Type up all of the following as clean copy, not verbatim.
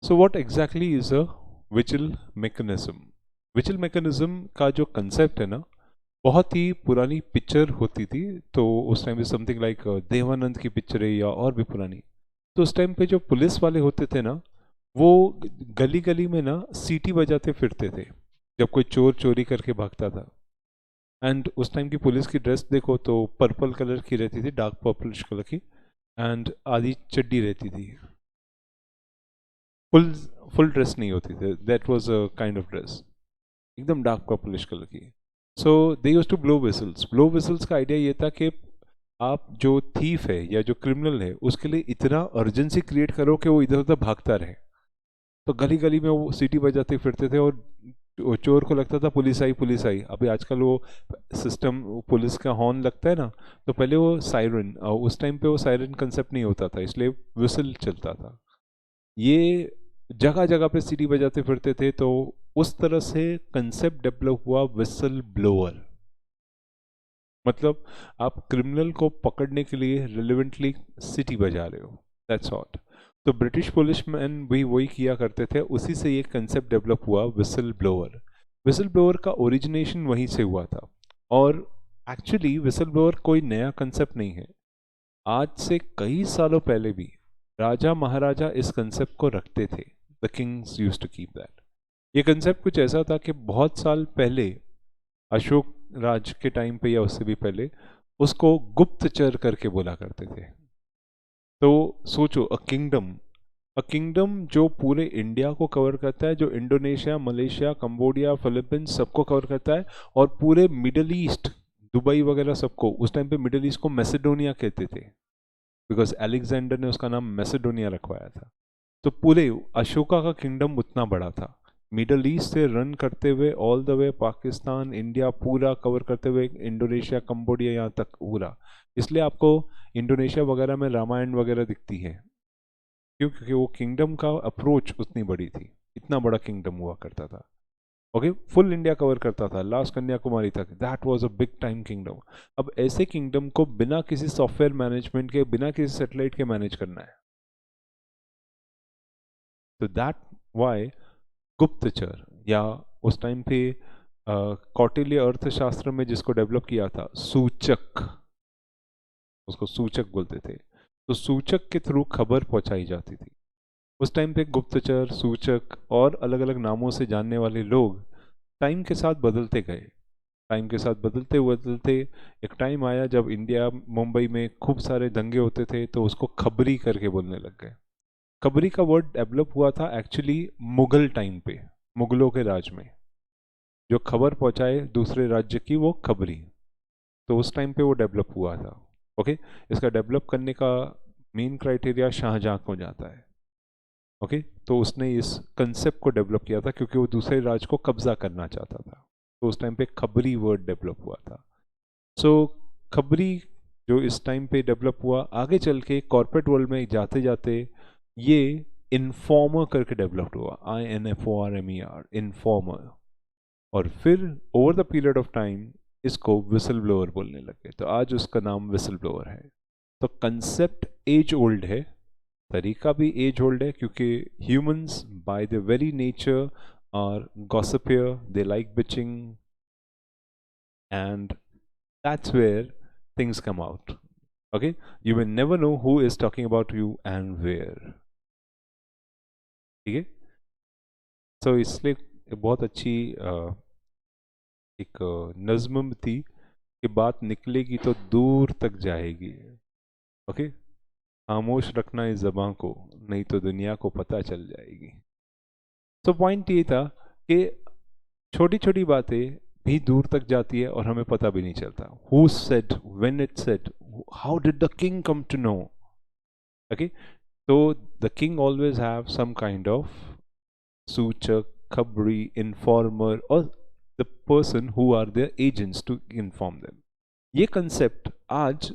So what exactly is a vigil mechanism? Vigil mechanism का जो concept है ना, बहुत ही पुरानी पिक्चर होती थी। तो उस टाइम पे समथिंग लाइक देवानंद की पिक्चर है या और भी पुरानी। तो उस टाइम पे जो पुलिस वाले होते थे ना, वो गली गली में ना सीटी बजाते फिरते थे जब कोई चोर चोरी करके भागता था। एंड उस टाइम की पुलिस की ड्रेस देखो तो पर्पल कलर की रहती थी, डार्क पर्पलिश कलर की। एंड आधी चड्डी रहती थी। फुल फुल ड्रेस नहीं होती थी, that was a kind of dress, एकदम डार्क पर्पलिश कलर की। So they used to blow whistles. Blow whistles का आइडिया ये था कि आप जो थीफ है या जो क्रिमिनल है उसके लिए इतना अर्जेंसी क्रिएट करो कि वो इधर उधर भागता रहे। तो गली गली में वो सीटी बजाते फिरते थे और वो चोर को लगता था पुलिस आई पुलिस आई। अभी आजकल वो सिस्टम पुलिस का हॉर्न लगता है ना, तो पहले वो सायरन, उस टाइम पे वो सायरन कंसेप्ट नहीं होता था, इसलिए विसल चलता था। ये जगह जगह पे सीटी बजाते फिरते थे, तो उस तरह से कंसेप्ट डेवलप हुआ विसल ब्लोअर। मतलब आप क्रिमिनल को पकड़ने के लिए रिलेवेंटली सिटी बजा रहे हो, दैट्स ऑट। तो ब्रिटिश पुलिसमैन भी वही किया करते थे, उसी से ये कंसेप्ट डेवलप हुआ विसल ब्लोअर। विसल ब्लोअर का ओरिजिनेशन वहीं से हुआ था। और एक्चुअली विसल ब्लोअर कोई नया कंसेप्ट नहीं है। आज से कई सालों पहले भी राजा महाराजा इस कंसेप्ट को रखते थे। The kings used to keep that. ये कंसेप्ट कुछ ऐसा था कि बहुत साल पहले, अशोक राज के टाइम पे या उससे भी पहले, उसको गुप्तचर करके बोला करते थे। तो सोचो, अ किंगडम जो पूरे इंडिया को कवर करता है, जो इंडोनेशिया, मलेशिया, कंबोडिया, फिलीपींस सबको कवर करता है, और पूरे मिडल ईस्ट, दुबई वगैरह सबको, उस टाइम पे मिडल ईस्ट को मैसेडोनिया कहते थे, बिकॉज अलेक्जेंडर ने उसका नाम मैसेडोनिया रखवाया था। तो पूरे अशोका का किंगडम उतना बड़ा था, मिडल ईस्ट से रन करते हुए all the way Pakistan, India पूरा कवर करते हुए, इंडोनेशिया, कंबोडिया, यहाँ तक पूरा। इसलिए आपको इंडोनेशिया वगैरह में रामायण वगैरह दिखती है, क्यों? क्योंकि वो किंगडम का अप्रोच उतनी बड़ी थी, इतना बड़ा किंगडम हुआ करता था। ओके, फुल इंडिया कवर करता था, लास्ट कन्याकुमारी तक। That was a big time kingdom. अब ऐसे किंगडम को बिना किसी सॉफ्टवेयर मैनेजमेंट के, बिना किसी सैटेलाइट के मैनेज करना है। तो दैट वाई गुप्तचर, या उस टाइम पे कौटिल्य अर्थशास्त्र में जिसको डेवलप किया था, सूचक, उसको सूचक बोलते थे। तो सूचक के थ्रू खबर पहुंचाई जाती थी। उस टाइम पे गुप्तचर, सूचक और अलग अलग नामों से जानने वाले लोग टाइम के साथ बदलते गए। टाइम के साथ बदलते बदलते एक टाइम आया जब इंडिया, मुंबई में खूब सारे दंगे होते थे, तो उसको खबरी करके बोलने लग गए। खबरी का वर्ड डेवलप हुआ था एक्चुअली मुगल टाइम पे, मुगलों के राज में। जो खबर पहुंचाए दूसरे राज्य की, वो खबरी। तो उस टाइम पे वो डेवलप हुआ था। ओके, इसका डेवलप करने का मेन क्राइटेरिया शाहजहां को जाता है। ओके, तो उसने इस कंसेप्ट को डेवलप किया था क्योंकि वो दूसरे राज्य को कब्जा करना चाहता था। तो उस टाइम पे खबरी वर्ड डेवलप हुआ था। सो खबरी जो इस टाइम पे डेवलप हुआ, आगे चल के कॉर्पोरेट वर्ल्ड में जाते जाते ये इन्फॉर्मर करके डेवलप हुआ, INFORMER, इन्फॉर्मर। और फिर over the period of time इसको विसल ब्लोअर बोलने लगे, तो आज उसका नाम विसल ब्लोअर है। तो कंसेप्ट एज ओल्ड है, तरीका भी एज होल्ड है, क्योंकि humans by the very nature are gossipier, they like bitching, and that's where things come out. Okay, you will never know who is talking about you and where. ठीक है, सो इसलिए बहुत अच्छी एक नज्म थी कि बात निकलेगी तो दूर तक जाएगी। ओके, खामोश रखना इस जबां को, नहीं तो दुनिया को पता चल जाएगी। तो पॉइंट ये था कि छोटी छोटी बातें भी दूर तक जाती है और हमें पता भी नहीं चलता। Who said, when it said, how did the king come to know? Okay, तो the king always have some kind of सूचक, खबरी, इन्फॉर्मर, और the person who are there agents to inform them. ये कंसेप्ट आज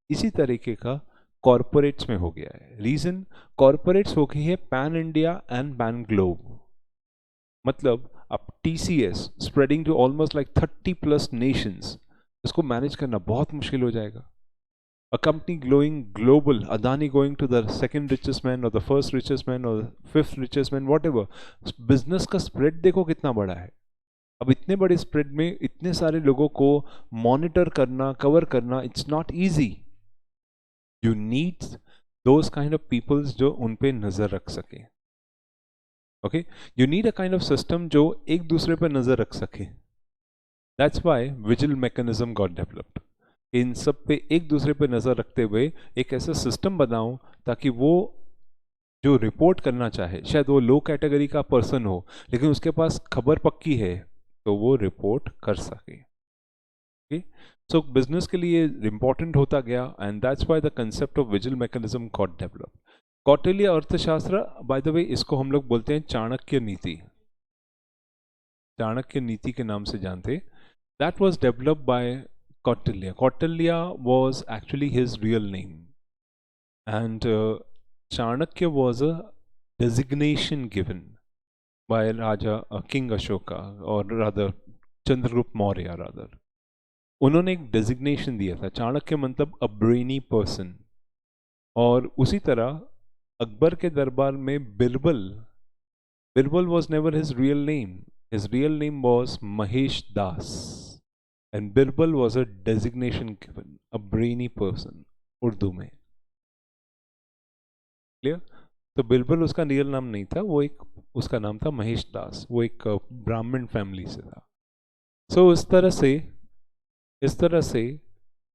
इसी तरीके का corporates में हो गया है। रीजन, कॉरपोरेट्स हो गई है pan India and pan globe. मतलब अब TCS spreading to almost like 30+ nations, इसको मैनेज करना बहुत मुश्किल हो जाएगा। a company going global, Adani going to the second richest man or the first richest man or fifth richest man, whatever, business का spread देखो कितना बड़ा है। अब इतने बड़े स्प्रेड में इतने सारे लोगों को मॉनिटर करना, कवर करना, it's not easy. You need those kind of peoples जो उन पे नजर रख सके। Okay, you need a kind of system जो एक दूसरे पर नजर रख सके। That's why vigil mechanism got developed. इन सब पे एक दूसरे पे नजर रखते हुए एक ऐसा सिस्टम बनाऊं ताकि वो जो रिपोर्ट करना चाहे, शायद वो लो कैटेगरी का पर्सन हो लेकिन उसके पास खबर पक्की है, तो वो रिपोर्ट कर सके। सो बिजनेस के लिए इंपॉर्टेंट होता गया and that's why the concept of vigil mechanism got develop. Kautilya अर्थशास्त्र, बाय द वे इसको हम लोग बोलते हैं चाणक्य नीति, चाणक्य नीति के नाम से जानते। That was developed by Kautilya. Kautilya was actually his real name, and Chanakya was a designation given by Raja King Ashoka, or rather Chandragupta Maurya rather. उन्होंने एक डेजिग्नेशन दिया था, चाणक्य मतलब अ ब्रेनी पर्सन। और उसी तरह अकबर के दरबार में Birbal, Birbal was never his real name. His real name was Mahesh Das. And Birbal was a designation given, a brainy person, Urdu में। क्लियर? तो बिरबल उसका रियल नाम नहीं था, वो एक उसका नाम था महेश दास, वो एक ब्राह्मण फैमिली से था। सो इस तरह से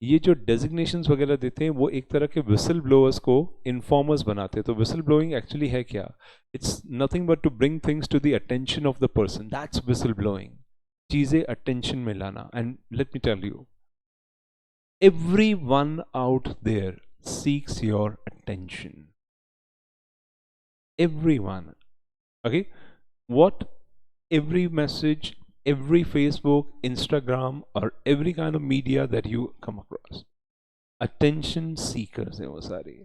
ये जो डेजिग्नेशंस वगैरह देते हैं वो एक तरह के विसल ब्लोअर्स को इन्फॉर्मर्स बनाते हैं। तो विसल ब्लोइंग एक्चुअली है क्या? It's nothing but to bring things to the attention of the person, that's whistle blowing. चीजें अटेंशन में लाना। And let me tell you, everyone out there seeks your attention. Everyone. Okay? What every message, every Facebook, Instagram, or every kind of media that you come across, attention seekers है वो सारे।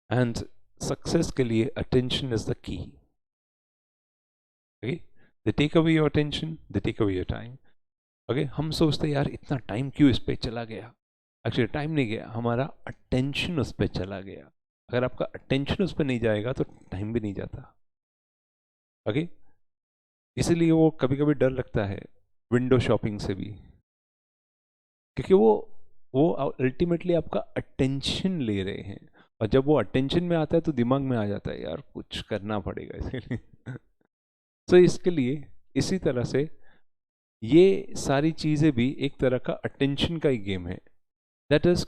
And success के लिए attention is the key. Okay? They take away your attention, they take away your time. Okay? हम सोचते यार इतना time क्यों इस पे चला गया। एक्चुअली टाइम नहीं गया, हमारा अटेंशन उस पर चला गया। अगर आपका अटेंशन उस पर नहीं जाएगा तो टाइम भी नहीं जाता। ओके, इसीलिए वो कभी कभी डर लगता है विंडो शॉपिंग से भी, क्योंकि वो अल्टीमेटली आपका अटेंशन ले रहे हैं। और जब वो अटेंशन में आता है तो दिमाग में आ जाता है यार कुछ करना पड़ेगा इसके लिए। तो इसके लिए इसी तरह से ये सारी चीज़ें भी एक तरह का अटेंशन का ही गेम है। दैट इज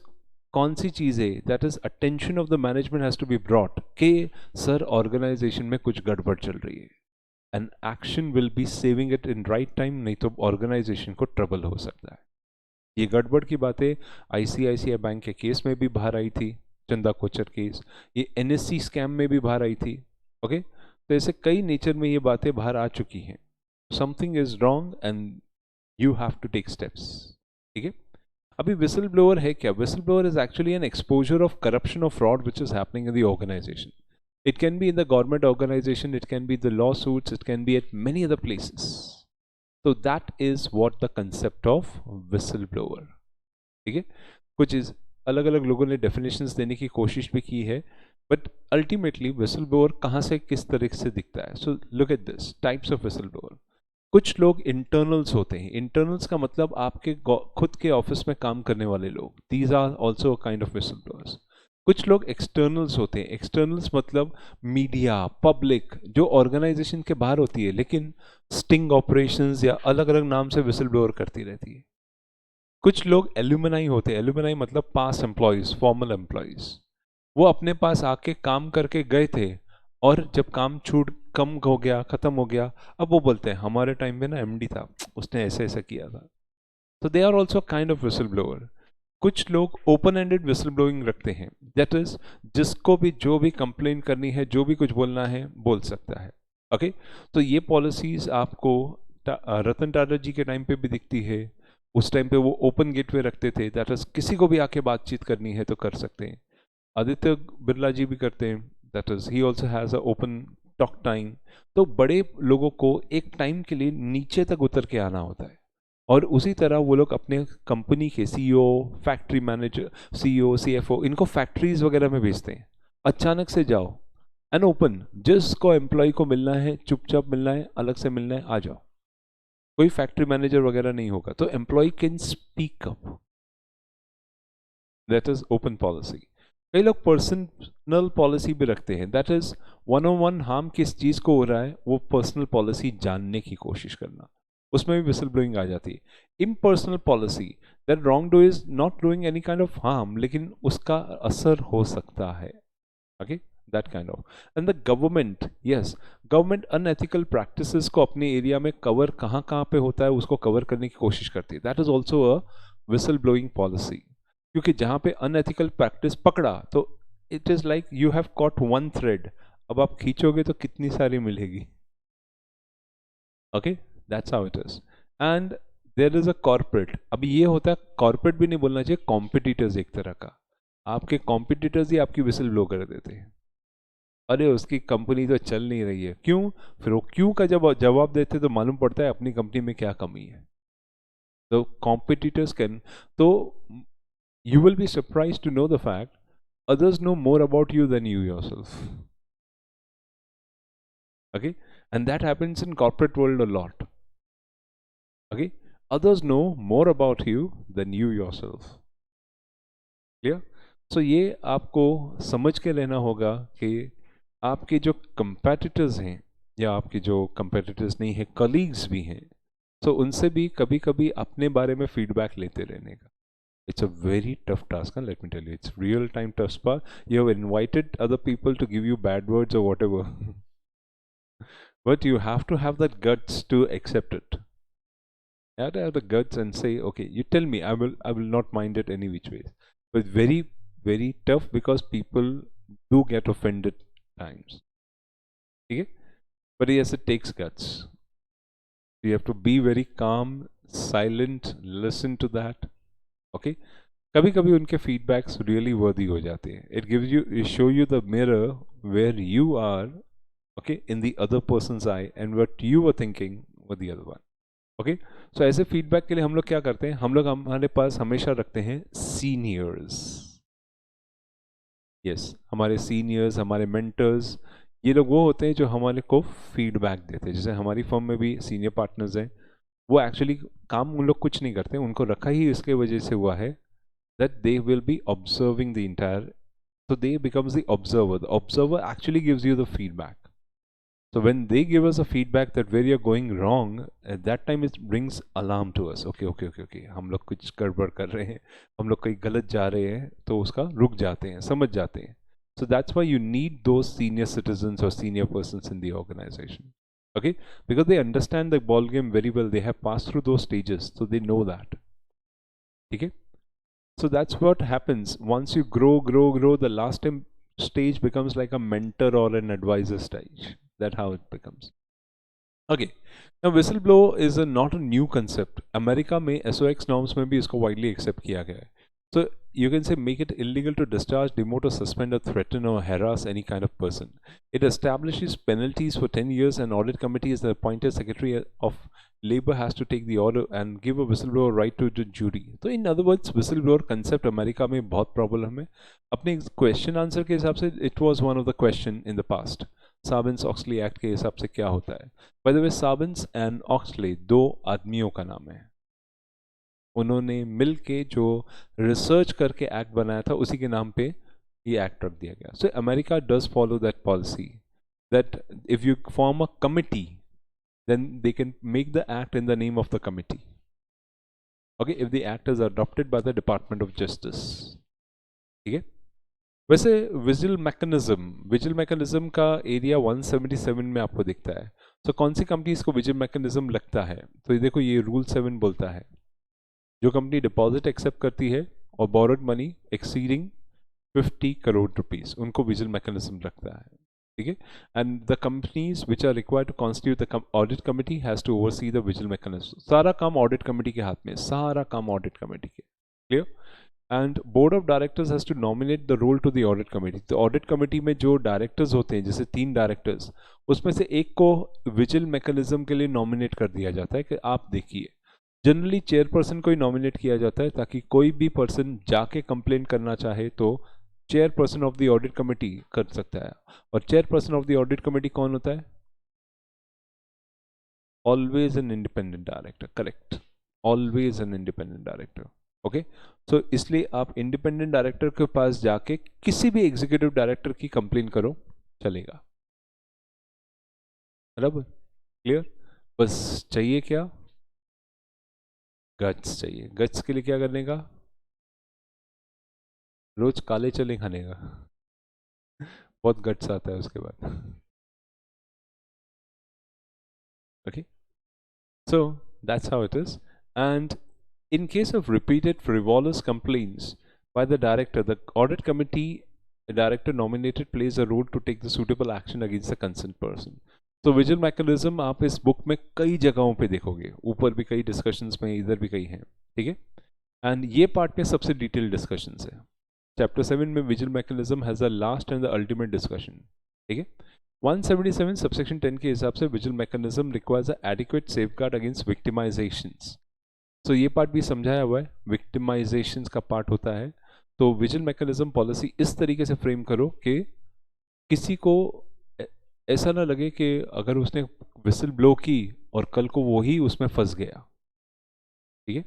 कौन सी चीज़ है? That is attention of the management has to be brought कि सर ऑर्गेनाइजेशन में कुछ गड़बड़ चल रही है, and action will be saving it in right time, नहीं तो ऑर्गेनाइजेशन को ट्रबल हो सकता है। ये गड़बड़ की बातें आईसीआईसीआई बैंक के केस में भी बाहर आई थी, चंदा कोचर केस, ये एनएससी स्कैम में भी बाहर आई थी। ओके, तो ऐसे कई नेचर में ये बातें बाहर आ चुकी हैं। Something is wrong and you have to take steps. ठीक है, अभी विसल ब्लोअर है क्या? Whistle blower is actually an exposure of corruption और fraud which is happening in the organisation. It can be in the government organization, it can be the lawsuits, it can be at many other places. So that is what the concept of whistleblower. ठीक है, कुछ इस अलग अलग लोगों ने definitions देने की कोशिश भी की है, बट अल्टीमेटली विसल ब्लोअर कहाँ से किस तरीके से दिखता है? So look at this types of whistle blower. कुछ लोग इंटरनल्स होते हैं. इंटरनल्स का मतलब आपके खुद के ऑफिस में काम करने वाले लोग. These are also kind of whistle blowers. कुछ लोग एक्सटर्नल्स होते हैं. एक्सटर्नल्स मतलब मीडिया, पब्लिक, जो ऑर्गेनाइजेशन के बाहर होती है लेकिन स्टिंग ऑपरेशंस या अलग अलग नाम से विसल ब्लोअर करती रहती है. कुछ लोग एल्यूमिनाई होते हैं. एल्यूमिनाई मतलब पास एम्प्लॉयज, फॉर्मल एम्प्लॉयज. वो अपने पास आके काम करके गए थे और जब काम छूट कम हो गया, खत्म हो गया, अब वो बोलते हैं हमारे टाइम में ना एमडी था, उसने ऐसे ऐसा किया था. तो they are also kind of whistle blower. कुछ लोग ओपन एंडेड विसल ब्लोइंग रखते हैं. दैट इज जिसको भी जो भी कंप्लेन करनी है, जो भी कुछ बोलना है, बोल सकता है. ओके, तो ये पॉलिसीज आपको रतन टाटा जी के टाइम पे भी दिखती है. उस टाइम पे वो ओपन गेटवे रखते थे. दैट इज किसी को भी आके बातचीत करनी है तो कर सकते हैं. आदित्य बिरला जी भी करते हैं. That is he also has a open talk time. तो बड़े लोगों को एक टाइम के लिए नीचे तक उतर के आना होता है. और उसी तरह वो लोग अपने कंपनी के CEO, factory manager, CEO, CFO, इनको फैक्ट्रीज वगैरह में भेजते हैं। अचानक से जाओ एंड ओपन, जिसको एम्प्लॉय को मिलना है चुपचाप मिलना है, अलग से मिलना है, आ जाओ। कोई फैक्ट्री मैनेजर वगैरह नहीं होगा, तो employ can speak up, that is open policy. कई लोग पर्सनल पॉलिसी भी रखते हैं, that is one on one harm किस चीज को हो रहा है वो पर्सनल पॉलिसी जानने की कोशिश करना, उसमें भी विसल ब्लोइंग आ जाती है। Impersonal policy, that wrong do is not doing any kind of harm, लेकिन उसका असर हो सकता है, okay, that kind of. And the government, yes, government unethical practices को अपने एरिया में कवर कहाँ कहाँ पे होता है उसको कवर करने की कोशिश करती है, that is also a whistle blowing policy. क्योंकि जहाँ पे अनएथिकल प्रैक्टिस पकड़ा तो it is like you have caught one thread, अब आप खींचोगे तो कितनी सारी मिलेगी, okay, that's how it is. And there is a corporate, अभी ये होता है, कॉर्पोरेट भी नहीं बोलना चाहिए, कॉम्पिटिटर्स एक तरह का, आपके कॉम्पिटिटर्स ही आपकी विसल ब्लो कर देते हैं, अरे उसकी कंपनी तो चल नहीं रही है, क्यों? फिर वो क्यों का जब जवाब देते तो मालूम पड़ता है अपनी कंपनी में क्या कमी है। तो कॉम्पिटिटर्स कैन, तो you will be surprised to know the fact others know more about you than you yourself, okay, and that happens in corporate world a lot, okay, others know more about you than you yourself, clear? so ये आपको समझ के रहना होगा कि आपके जो competitors हैं या आपके जो competitors नहीं है, colleagues भी हैं, तो उनसे भी कभी कभी अपने बारे में फीडबैक लेते रहने का। It's a very tough task, and let me tell you, it's real time tough part. You have invited other people to give you bad words or whatever, but you have to have that guts to accept it. You have to have the guts and say, okay, you tell me, I will not mind it any which ways. But very, very tough because people do get offended times. Okay? But yes, it takes guts. You have to be very calm, silent, listen to that. Okay? कभी कभी उनके feedbacks really वर्दी हो जाते हैं, it gives you, it show you the mirror where you are, okay, in the other persons eye and what you were thinking with the other one, okay. So ऐसे feedback के लिए हम लोग क्या करते हैं, हम लोग हमारे पास हमेशा रखते हैं सीनियर्स, यस, हमारे सीनियर्स, हमारे मेंटर्स, ये लोग वो होते हैं जो हमारे को फीडबैक देते हैं। जैसे हमारी फर्म में भी सीनियर पार्टनर्स हैं, वो एक्चुअली काम उन लोग कुछ नहीं करते, उनको रखा ही इसके वजह से हुआ है that they will be observing the entire, so they becomes the observer. The observer actually gives you the feedback. So when they give us a feedback that where you're going wrong, at that time it brings alarm to us. Okay, हम लोग कुछ गड़बड़ कर रहे हैं, हम लोग कहीं गलत जा रहे हैं, तो उसका रुक जाते हैं, समझ जाते हैं। So that's why you need those senior citizens or senior persons in the organization. Okay, because they understand the ball game very well. They have passed through those stages, so they know that. Okay. So that's what happens once you grow. The last stage becomes like a mentor or an advisor stage. That's how it becomes. Okay. Now whistleblower is not a new concept. America में SOX norms में भी इसको widely accept किया गया है. So you can say make it illegal to discharge, demote or suspend or threaten or harass any kind of person. It establishes penalties for 10 years and audit committee is the appointed secretary of labor has to take the order and give a whistleblower right to the jury. तो in other words whistleblower concept America में बहुत problem है। अपने question answer के हिसाब से it was one of the question in the past. Sarbanes Oxley act के हिसाब से क्या होता है? By the way Sarbanes and Oxley दो आदमियों का नाम है, उन्होंने मिल के जो रिसर्च करके एक्ट बनाया था उसी के नाम पे ये एक्ट रख दिया गया। So America does follow that policy that if you form a committee then they can make the act in the name of the committee, okay, if the act is adopted by the Department of Justice. ठीक है। वैसे vigil mechanism का area 177 में आपको दिखता है। तो कौन सी कंपनी इसको विजिल मैकेनिज्म लगता है? तो ये देखो, ये रूल 7 बोलता है जो कंपनी डिपॉजिट एक्सेप्ट करती है और borrowed money exceeding 50 crore rupees उनको विजिल मैकेनिज्म लगता है। ठीक है। And the companies which are required to constitute the audit committee has to oversee the vigil mechanism. सारा काम ऑडिट कमिटी के हाथ में, सारा काम ऑडिट कमिटी के। Clear? And board of directors has to nominate the role to the audit committee. तो audit committee में जो डायरेक्टर्स होते हैं, जैसे 3 डायरेक्टर्स, उसमें से एक को विजिल मैकेनिज्म के लिए नॉमिनेट कर दिया जाता है कि आप देखिए। जनरली चेयरपर्सन को ही नॉमिनेट किया जाता है ताकि कोई भी पर्सन जाके कंप्लेन करना चाहे तो chairperson of the audit committee कर सकता है। और chairperson of the audit committee कौन होता है? Always an independent director, correct, always an independent director. Okay, so इसलिए आप इंडिपेंडेंट डायरेक्टर के पास जाके किसी भी एग्जीक्यूटिव डायरेक्टर की कंप्लेन करो, चलेगा। बराबर, क्लियर? बस चाहिए क्या? गट्स चाहिए। गट्स के लिए क्या करने का? रोज काले चने खाने का। बहुत गट्स आता है उसके बाद। Okay, so that's how it is. And in case of repeated frivolous complaints by the director, the audit committee, a director nominated, plays a role to take the suitable action against the concerned person. तो vigil mechanism आप इस book में कई जगहों पे देखोगे, ऊपर भी कई डिस्कशंस में, इधर भी कई हैं, ठीक है। एंड ये पार्ट में सबसे डिटेल डिस्कशंस है। चैप्टर 7 में vigil mechanism has the last and the ultimate discussion, ठीक है। 177 सबसेक्शन 10 के हिसाब से vigil mechanism requires a adequate safeguard against victimisations. तो ये पार्ट भी समझाया हुआ है, विक्टिमाइजेशंस का पार्ट होता है। तो विजिल मैकेनिज्म पॉलिसी इस तरीके से फ्रेम करो कि किसी को ऐसा ना लगे कि अगर उसने विसिल ब्लो की और कल को वो ही उसमें फंस गया, ठीक है।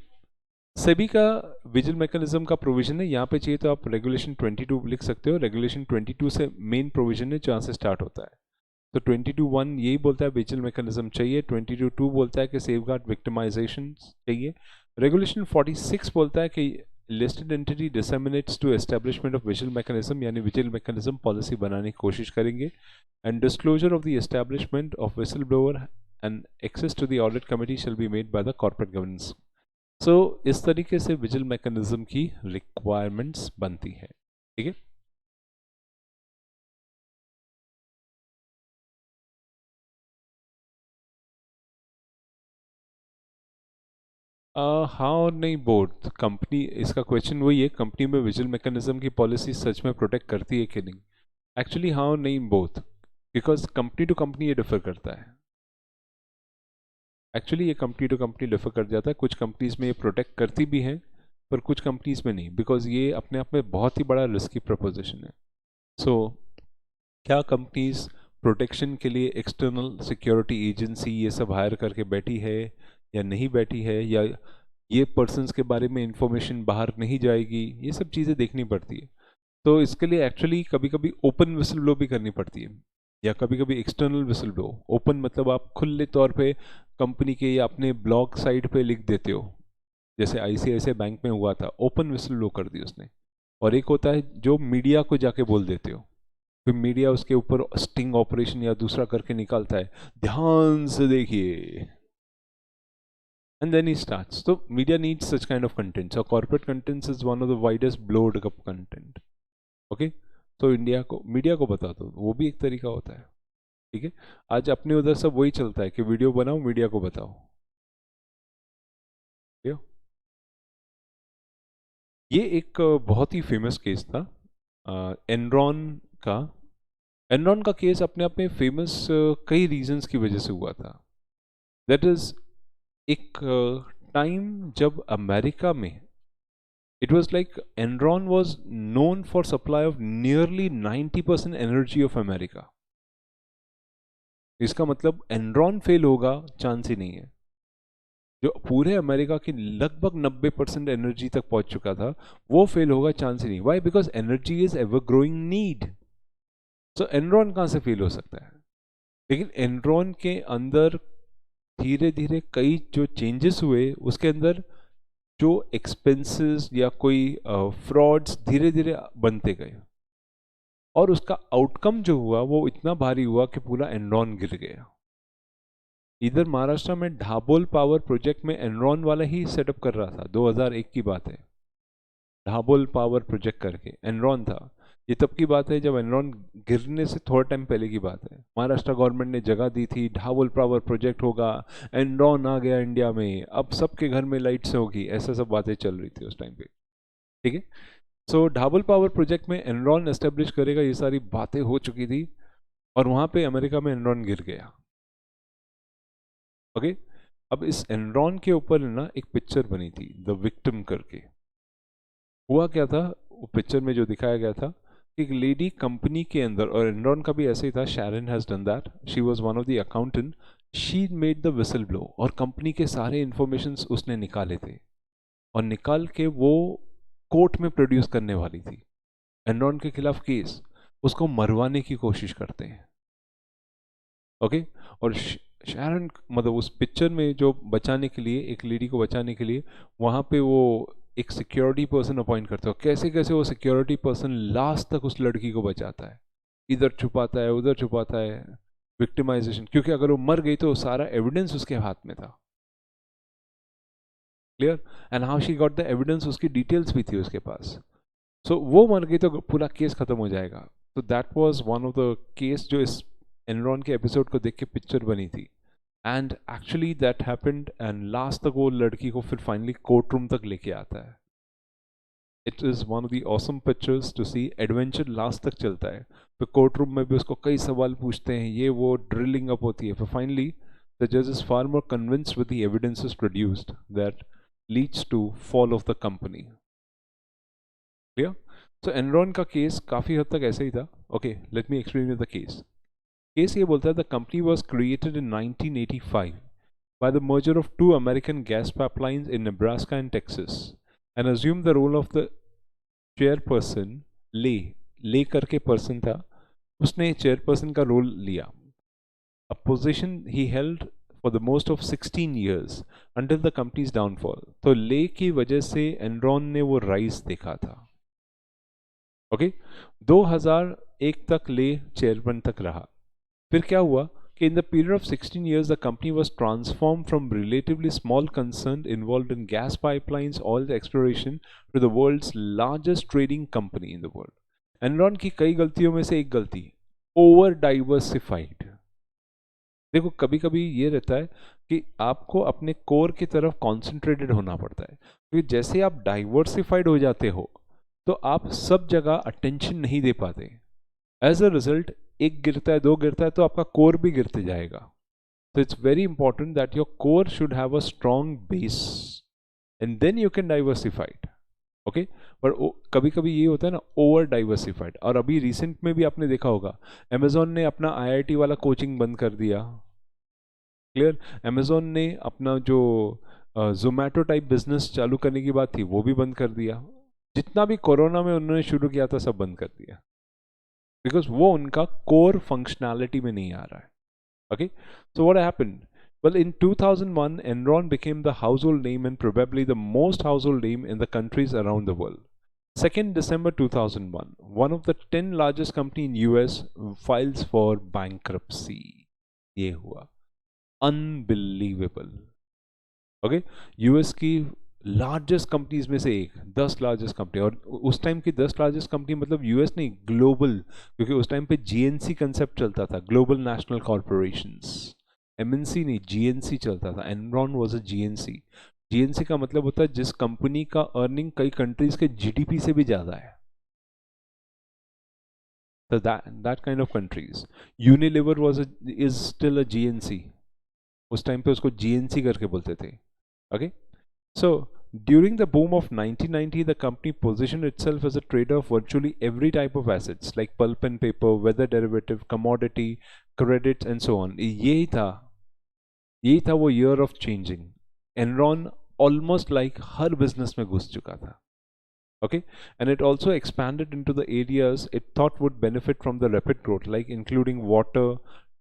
सेबी का विजिल मैकेनिज्म का प्रोविजन है, यहाँ पे चाहिए तो आप रेगुलेशन 22 लिख सकते हो। रेगुलेशन 22 से मेन प्रोविजन है जहाँ से स्टार्ट होता है। तो 22(1) यही बोलता है विजिल मैकेनिज्म चाहिए, 22(2) बोलता है कि सेफगार्ड विक्टिमाइजेशन चाहिए, रेगुलेशन 46 बोलता है कि listed entity disseminates to establishment of vigil mechanism, यानी विजिल मैकेनिज्म पॉलिसी बनाने की कोशिश करेंगे, and disclosure of the establishment of whistle blower and access to the audit committee shall be made by the corporate governance. So इस तरीके से vigil mechanism की requirements बनती है, ठीक है। हाँ और नहीं, बोथ कंपनी, इसका क्वेश्चन वही है, कंपनी में विजिल मैकेनिज्म की पॉलिसी सच में प्रोटेक्ट करती है कि नहीं। एक्चुअली हाँ और नहीं, both, because company to company ये डिफर करता है। एक्चुअली ये कंपनी टू कंपनी डिफर कर जाता है, कुछ कंपनीज में ये प्रोटेक्ट करती भी हैं पर कुछ कंपनीज में नहीं, बिकॉज ये अपने आप में बहुत ही बड़ा रिस्की प्रपोजिशन है। सो क्या कंपनीज प्रोटेक्शन के लिए एक्सटर्नल सिक्योरिटी एजेंसी ये सब हायर करके बैठी है या नहीं बैठी है, या ये पर्सन्स के बारे में इंफॉर्मेशन बाहर नहीं जाएगी, ये सब चीज़ें देखनी पड़ती है। तो इसके लिए एक्चुअली कभी कभी ओपन विसल ब्लो भी करनी पड़ती है, या कभी कभी एक्सटर्नल विसल ब्लो। ओपन मतलब आप खुले तौर पे कंपनी के या अपने ब्लॉग साइट पे लिख देते हो, जैसे ICICI बैंक में हुआ था, ओपन विसल ब्लो कर दी उसने। और एक होता है जो मीडिया को जाके बोल देते हो, फिर मीडिया उसके ऊपर स्टिंग ऑपरेशन या दूसरा करके निकालता है, ध्यान से देखिए, and then he starts. So media needs such kind of content. So corporate contents is one of the widest blowed up content. Okay, तो इंडिया को, मीडिया को बता दो, वो भी एक तरीका होता है, ठीक है। आज अपने उधर सब वही चलता है कि वीडियो बनाओ मीडिया को बताओ, ठीक है? ये एक बहुत ही फेमस केस था एनरॉन का। एनरॉन का केस अपने आप में फेमस कई रीजंस की वजह से हुआ था। दैट इज एक टाइम जब अमेरिका में it was like Enron was known for supply of nearly 90% energy of America. इसका मतलब एनरॉन फेल होगा चांस ही नहीं है। जो पूरे अमेरिका की लगभग 90% एनर्जी तक पहुंच चुका था, वो फेल होगा चांस ही नहीं। Why? Because energy is ever growing need. So Enron कहाँ से फेल हो सकता है? लेकिन एनरॉन के अंदर धीरे धीरे कई जो चेंजेस हुए, उसके अंदर जो एक्सपेंसेस या कोई फ्रॉड्स धीरे धीरे बनते गए, और उसका आउटकम जो हुआ वो इतना भारी हुआ कि पूरा एनरॉन गिर गया। इधर महाराष्ट्र में ढाबोल पावर प्रोजेक्ट में एनरॉन वाला ही सेटअप कर रहा था, 2001 की बात है। ढाबोल पावर प्रोजेक्ट करके एनरॉन था। ये तब की बात है जब एनरॉन गिरने से थोड़ा टाइम पहले की बात है। महाराष्ट्र गवर्नमेंट ने जगह दी थी, ढाबोल पावर प्रोजेक्ट होगा, एनरॉन आ गया इंडिया में, अब सबके घर में लाइट्स होगी, ऐसा सब बातें चल रही थी उस टाइम पे, ठीक है। सो ढाबोल पावर प्रोजेक्ट में एनरॉन एस्टेब्लिश करेगा, ये सारी बातें हो चुकी थी, और वहाँ पे अमेरिका में एनरॉन गिर गया। ओके, अब इस एनरॉन के ऊपर ना एक पिक्चर बनी थी, द विक्टिम करके। हुआ क्या था, वो पिक्चर में जो दिखाया गया था, एक लेडी कंपनी के अंदर, और एनरॉन का भी ऐसे ही था, Sharon has done that, she was one of the accountant, she made the whistle blow, और कंपनी के सारे इंफॉर्मेशंस उसने निकाले थे, और निकाल के वो कोर्ट में प्रोड्यूस करने वाली थी, एनरॉन के खिलाफ केस, उसको मरवाने की कोशिश करते हैं। ओके, और शैरन मतलब उस पिक्चर में जो बचाने के लिए, एक लेडी को बचाने के लिए, वहाँ पे वो एक सिक्योरिटी पर्सन अपॉइंट करता है, कैसे कैसे वो सिक्योरिटी पर्सन लास्ट तक उस लड़की को बचाता है, इधर छुपाता है उधर छुपाता है, विक्टिमाइजेशन, क्योंकि अगर वो मर गई तो सारा एविडेंस उसके हाथ में था। Clear? And how she got the evidence, उसकी डिटेल्स भी थी उसके पास। सो वो मर गई तो पूरा केस खत्म हो जाएगा। तो that was one of the case जो इस एनरॉन के एपिसोड को देख के पिक्चर बनी थी, and actually that happened, and last तक वो लड़की को फिर फाइनली कोर्ट रूम तक लेके आता है। It is one of the awesome pictures to see, adventure last तक चलता है, फिर कोर्ट रूम में भी उसको कई सवाल पूछते हैं, ये वो ड्रिलिंग अप होती है, फिर फाइनली द जज is far more convinced with the evidences produced that leads to fall of the company. Clear? तो एनरॉन का केस काफ़ी हद तक ऐसे ही था। Okay, let me explain you the case. Case ये बोलता है the company was created in 1985 by the merger of two American gas pipelines in Nebraska and Texas, and assumed the role of the chairperson. ले करके person था, उसने chairperson का role लिया, a position he held for the most of 16 years until the company's downfall. तो ले की वजह से एनरॉन ने वो राइज देखा था। ओके, 2001 तक ले चेयरमैन तक रहा। फिर क्या हुआ कि in the period of 16 years the company was transformed from relatively small concern involved in gas pipelines, oil exploration to the world's largest trading company in the world. Enron की कई गलतियों में से एक गलती, ओवर डाइवर्सिफाइड। देखो कभी कभी ये रहता है कि आपको अपने कोर की तरफ कॉन्सेंट्रेटेड होना पड़ता है, क्योंकि जैसे आप डाइवर्सिफाइड हो जाते हो तो आप सब जगह अटेंशन नहीं दे पाते। एज अ रिजल्ट एक गिरता है, दो गिरता है, तो आपका कोर भी गिरते जाएगा। तो it's very important that your core should have a strong base and then you can diversified. Okay, पर कभी कभी ये होता है ना, ओवर डाइवर्सिफाइड। और अभी रिसेंट में भी आपने देखा होगा, अमेजोन ने अपना आईआईटी वाला कोचिंग बंद कर दिया। क्लियर? अमेजोन ने अपना जो जोमेटो टाइप बिजनेस चालू करने की बात थी वो भी बंद कर दिया। जितना भी कोरोना में उन्होंने शुरू किया था सब बंद कर दिया, बिकॉज वो उनका कोर फंक्शनैलिटी में नहीं आ रहा है। Okay, so what happened? Well, in 2001, Enron became the household name and probably the most household name in the countries around the world. 2nd December 2001, one of the 10 largest company in US files for bankruptcy. ये हुआ unbelievable. Okay, US की largest companies में से एक, 10 largest company, और उस time की 10 largest company मतलब यूएस नहीं, ग्लोबल, क्योंकि उस टाइम पे जीएनसी कंसेप्ट चलता था, ग्लोबल नेशनल कॉर्पोरेशंस, एमएनसी नहीं, जीएनसी चलता था। Enron was a GNC. GNC का मतलब होता है जिस कंपनी का अर्निंग कई कंट्रीज के जीडीपी से भी ज्यादा है। तो that kind of countries. Unilever was is still a GNC, उस टाइम पे उसको जीएनसी करके बोलते थे। Okay, so during the boom of 1990, the company positioned itself as a trader of virtually every type of assets like pulp and paper, weather derivative, commodity, credits, and so on. यही था वो year of changing. Enron almost like her business में घुस चुका था. Okay, and it also expanded into the areas it thought would benefit from the rapid growth, like including water,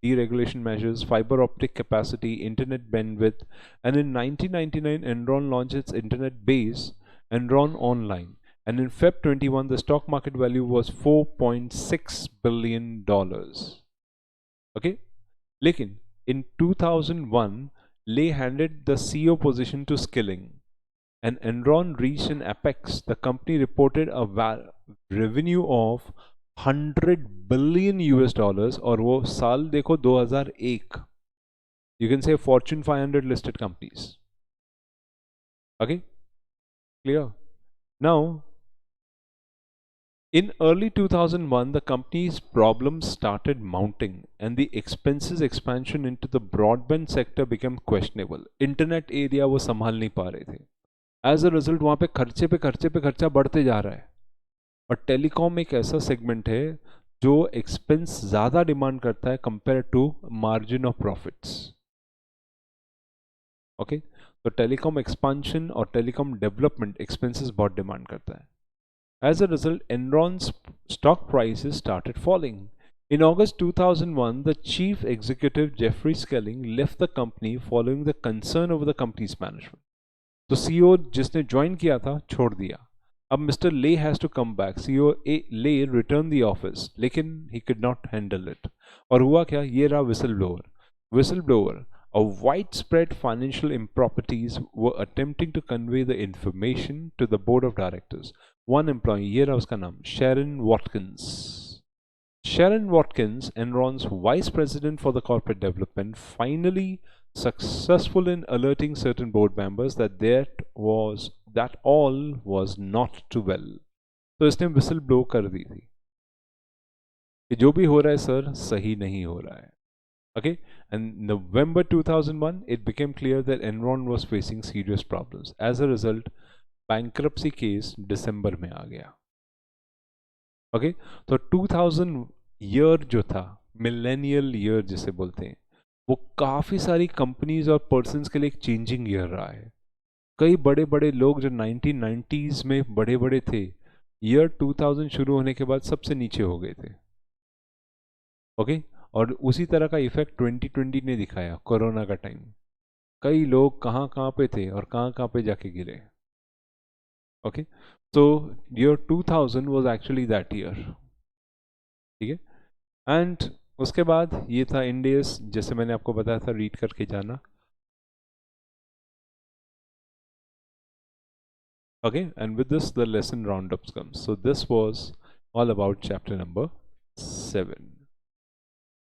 deregulation measures, fiber optic capacity, internet bandwidth, and in 1999, Enron launched its internet base, Enron Online, and in Feb 21, the stock market value was $4.6 billion. Okay, लेकिन in 2001, Lay handed the CEO position to Skilling, and Enron reached an apex. The company reported a revenue of 100 billion US dollars, और वो साल देखो 2001. You can say Fortune 500 listed companies. Okay, clear? Now In early 2001, the company's problems started mounting and the expenses expansion into the broadband sector became questionable. Internet area वो संभाल नहीं पा रहे थे. As a result, वहाँ पे खर्चे पे खर्चा बढ़ते जा रहा है. और टेलीकॉम एक ऐसा सेगमेंट है जो एक्सपेंस ज़्यादा डिमांड करता है compare to margin of profits. Okay, तो टेलीकॉम एक्सपांशन और टेलीकॉम डेवलपमेंट एक्सपेंसेस बहुत डिमांड करता है. As a result, Enron's stock prices started falling. In August 2001, the chief executive Jeffrey Skelling left the company following the concern over the company's management. तो CEO जिसने join किया था छोड़ दिया. अब mister Lay has to come back. CEO Lay return the office, लेकिन he could not handle it. और हुआ क्या, ये रहा whistle blower. A widespread financial improprieties were attempting to convey the information to the board of directors. One employee, ये रहा उसका नाम, Sharon Watkins. Sharon Watkins, Enron's vice president for the corporate development, finally successful in alerting certain board members that all was not too well. तो इसने whistle blow कर दी थी कि जो भी हो रहा है सर सही नहीं हो रहा है. Okay, and November 2001, it became clear that Enron was facing serious problems. As a result, bankruptcy case December में आ गया. Okay, तो 2000 year जो था, millennial year जिसे बोलते हैं, वो काफ़ी सारी कंपनीज और पर्सन्स के लिए एक चेंजिंग ईयर रहा है. कई बड़े बड़े लोग जो 1990s में बड़े बड़े थे, ईयर 2000 शुरू होने के बाद सबसे नीचे हो गए थे. ओके, और उसी तरह का इफेक्ट 2020 ने दिखाया. कोरोना का टाइम, कई लोग कहाँ कहाँ पे थे और कहाँ पे जाके गिरे. ओके, तो year 2000 was actually that year. ठीक है, एंड उसके बाद ये था इंडेस, जैसे मैंने आपको बताया था, रीड करके जाना. Okay, and with this the lesson round up comes. So this was all about chapter number 7.